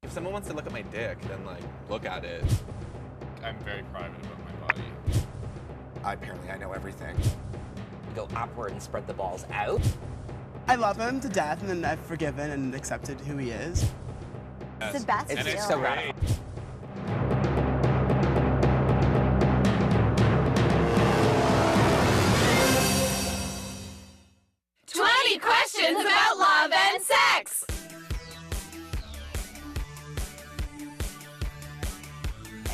If someone wants to look at my dick, then like, look at it. I'm very private about my body. Apparently I know everything. Go upward and spread the balls out. I love him to death, and then I've forgiven and accepted who he is. It's the best It's feeling. so gratifying. Questions about love and sex.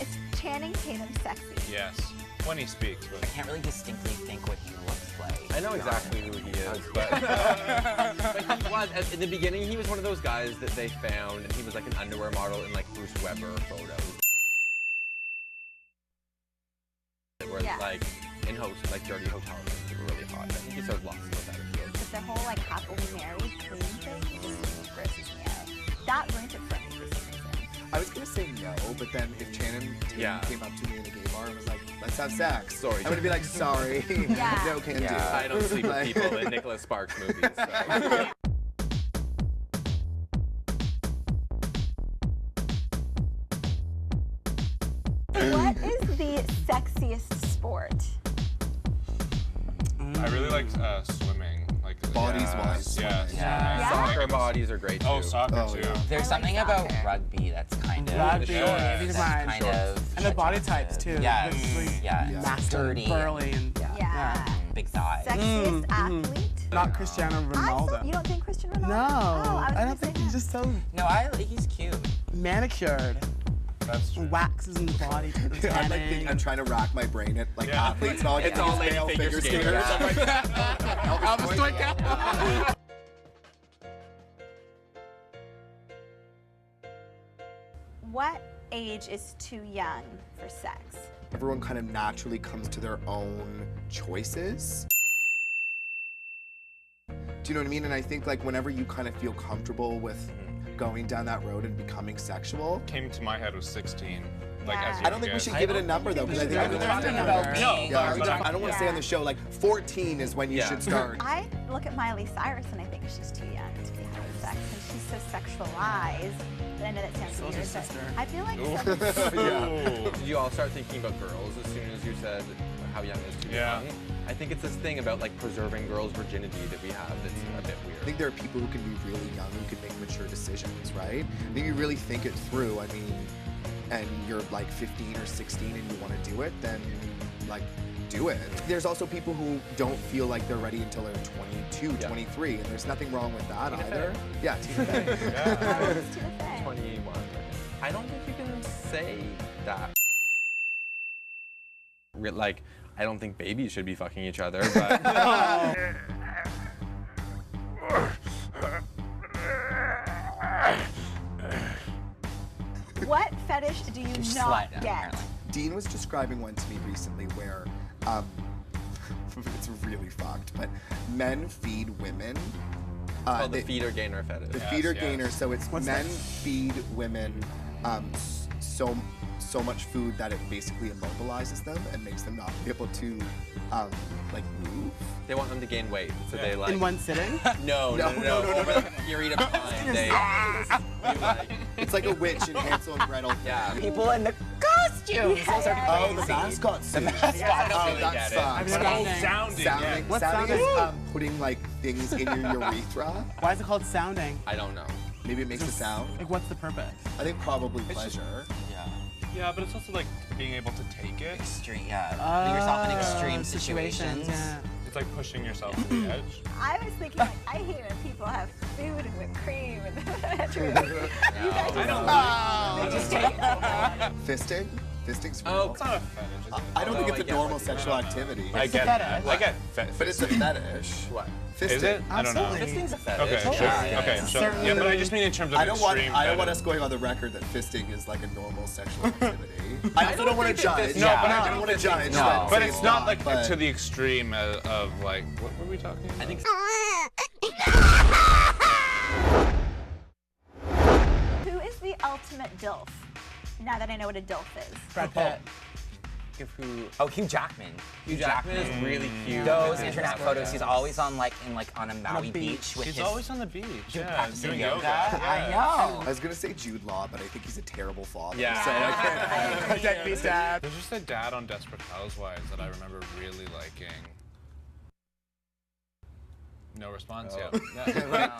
Is Channing Tatum sexy? Yes. When he speaks, I but can't really distinctly think what he looks like. I know exactly who he is, but, but he was, in the beginning, he was one of those guys that they found, and he was like an underwear model in like Bruce Weber photos. Where like in like dirty hotel rooms, they were really hot. I think he sort of lost some of that appeal. But the whole like happily married clean thing just grosses me out. That ruins it for me for some reason. I was gonna say no, but then if Channing Tatum came up to me in a gay bar and was like, let's have sex. Sorry. I would be like, sorry. Yeah. No, can't do. I don't sleep with people in Nicholas Sparks movies. So. What is the sexiest sport? I really like swimming. Like Bodies-wise. Yeah. Yeah? Soccer bodies are great too. Oh, soccer too. yeah. There's I like something about soccer. rugby that's kind of Rugby, Yeah. these that's are mine. kind of And the body types too. Yeah, Like, yeah, massive, sturdy, burly, and Yeah. big thighs. Sexiest athlete? not Cristiano Ronaldo. You don't think Cristiano Ronaldo? No, Oh, I I don't was gonna think say he's that. just so No, he's cute. manicured. That's true. Waxes his body. I'm trying to rack my brain at like Yeah. athletes and all. It's all lady male figure skaters. Elvis Stoika. What age is too young for sex? Everyone kind of naturally comes to their own choices. Do you know what I mean? And I think like whenever you kind of feel comfortable with going down that road and becoming sexual, Came to my head was 16. Like Yeah. as you I don't think we should give it a number though, because I think We're talking about No, yeah, but I don't want to say on the show like 14 is when you should start. I look at Miley Cyrus and I think she's too young to be having sex, and she's so sexualized. But I know that sounds So's weird, your but sister. I feel like Ooh. Did you all start thinking about girls as soon as you said how young is too Yeah. young? I think it's this thing about like preserving girls' virginity that we have that's a bit weird. I think there are people who can be really young who can make mature decisions, right? I think you really think it through. I mean, and you're like 15 or 16 and you want to do it, then like do it. There's also people who don't feel like they're ready until they're 22, 23, and there's nothing wrong with that either. Yeah, Tina Fey. it's too thick. 21. I don't think you can say that. Like, I don't think babies should be fucking each other, but What fetish do you not slut, get? apparently. Dean was describing one to me recently where it's really fucked, but men feed women. called the feeder gainer fetish. The Yes, feeder yes. gainer, so it's What's men that? feed women so much food that it basically immobilizes them and makes them not be able to like move. They want them to gain weight, so they like. In one sitting? No. Over like a period of time, they. do, like, It's like a witch in Hansel and Gretel. yeah. People in the costumes. Those are Oh, the crazy. mascot suit. mascot Oh, suit. that Get it. sucks. Sounding. Sounding. Sounding, What's sounding sounding? is putting like things in your urethra. Why is it called sounding? I don't know. Maybe it makes a sound. Like, what's the purpose? I think probably pleasure. Yeah. Yeah, but it's also like being able to take it. Extreme, putting yourself in extreme situations. Yeah. It's like pushing yourself to the edge. I was thinking, like, I hate when people have food and whipped cream and you guys I don't they just take it over. Fisting? Fisting's real. Oh, It's not a fetish, is it? I don't think Oh, it's I a get normal what you sexual mean. activity. I get fetish. I get But it's a fetish. What? Fisting. Is it? I don't know. Absolutely. Fisting's a fetish. Okay, sure. Yeah. Okay, sure. Certainly. Yeah, but I just mean in terms of I don't want extreme us fetish. going on the record that fisting is like a normal sexual activity. I also don't want to think that judge. this- No, I but don't want to judge. No. But it's not like but- to the extreme of like, what were we talking about? I think. Who is the ultimate DILF? Now that I know what a DILF is. Brad Pitt. think of who. Oh, Hugh Jackman. Hugh Jackman is really cute. Those internet photos. He's always on on a Maui beach with He's his. always on the beach. Yeah, practicing doing yoga. yoga. I know. I was gonna say Jude Law, but I think he's a terrible father. Yeah. So I can't be sad. There's just a dad on Desperate Housewives that I remember really liking. No response yet. No. Like,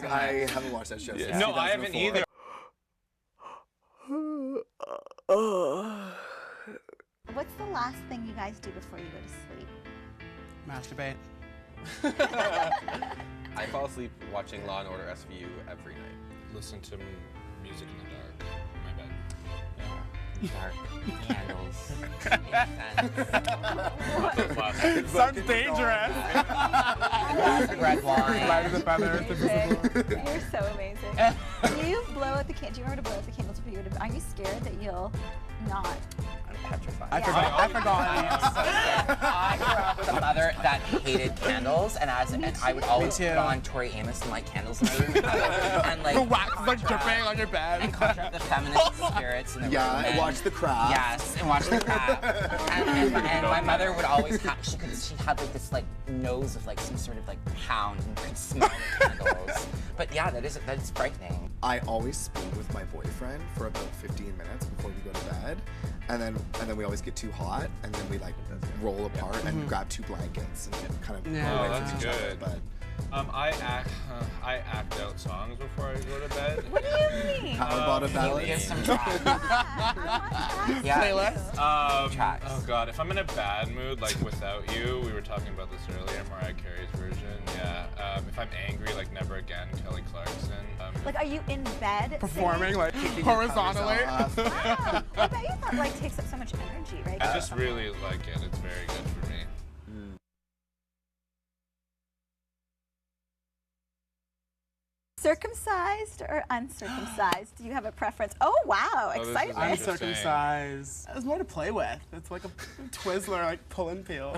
I haven't watched that show since No, I haven't 2004. either. What's the last thing you guys do before you go to sleep? Masturbate. I fall asleep watching Law and Order SVU every night. Listen to music in the dark in my bed. Dark candles. Sounds dangerous. Red wine. Light of the feathers. You're so amazing. Do you blow out the candles? Do you remember to blow out the candles before you go to bed? Are you scared that you'll not? I'm petrified. I forgot. I forgot. I grew up with a mother that hated candles, and I would always too. put on Tori Amos and light candles in my room, and like The wax is like conjure dripping on your and bed. conjure up the feminist spirits in the room. Yeah, and watch The Craft. Yes, and watch The Craft. and my mother would always have. She had like this like nose of like some sort of like hound and could smell the candles. But yeah, that is frightening. I always spoon with my boyfriend for about 15 minutes before we go to bed, and then we always get too hot, and then we like roll apart and grab 2 blankets and kind of Yeah. away Oh, from that's each other. good. But I act out songs before I go to bed. What do you mean? how about a Give ballad? some tracks. Yeah. Playlist. Tracks. Oh god, if I'm in a bad mood, like Without You, we were talking about this earlier, Mariah Carey's version. Yeah. If I'm angry, like Never Again, Kelly Clarkson. Like, are you in bed Performing like Kicking your covers horizontally. off. Wow. I bet you that like takes up so much energy, right? I just really like it. It's very good for me. Circumcised or uncircumcised? Do you have a preference? Oh wow, this is excitement! interesting. Uncircumcised. There's more to play with. It's like a Twizzler, like pull and peel.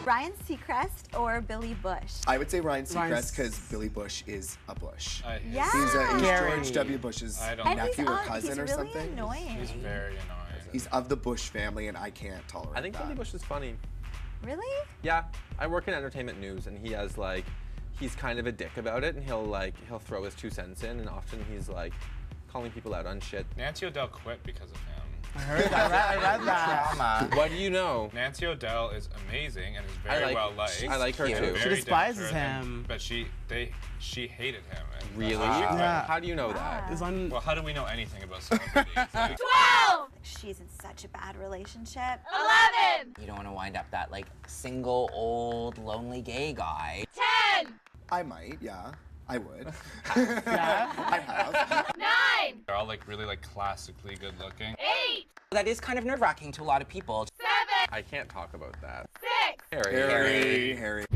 Ryan Seacrest or Billy Bush? I would say Ryan Ryan Seacrest because Billy Bush is a Bush. Yeah. He's Scary. George W. Bush's I don't And know. he's, nephew or cousin he's or really something. annoying. He's very annoying. He's of the Bush family, and I can't tolerate I think that. Billy Bush is funny. Really? Yeah, I work in entertainment news, and he has like, he's kind of a dick about it, and he'll throw his 2 cents in, and often he's like calling people out on shit. Nancy O'Dell quit because of him. I heard that. I read that. Drama. What do you know? Nancy O'Dell is amazing and is very I like- well liked. I like her cute. too. Very She despises down to earth, him. But she hated him. And Really? Yeah. How do you know that? Is on. Well, how do we know anything about celebrities? Like, 12, She's in such a bad relationship. 11, You don't want to wind up that like single, old, lonely gay guy. 10, I might, yeah. I would. Yeah. I have. 9, they're all like really like classically good looking. 8, That is kind of nerve-wracking to a lot of people. 7, I can't talk about that. 6, Harry. Harry.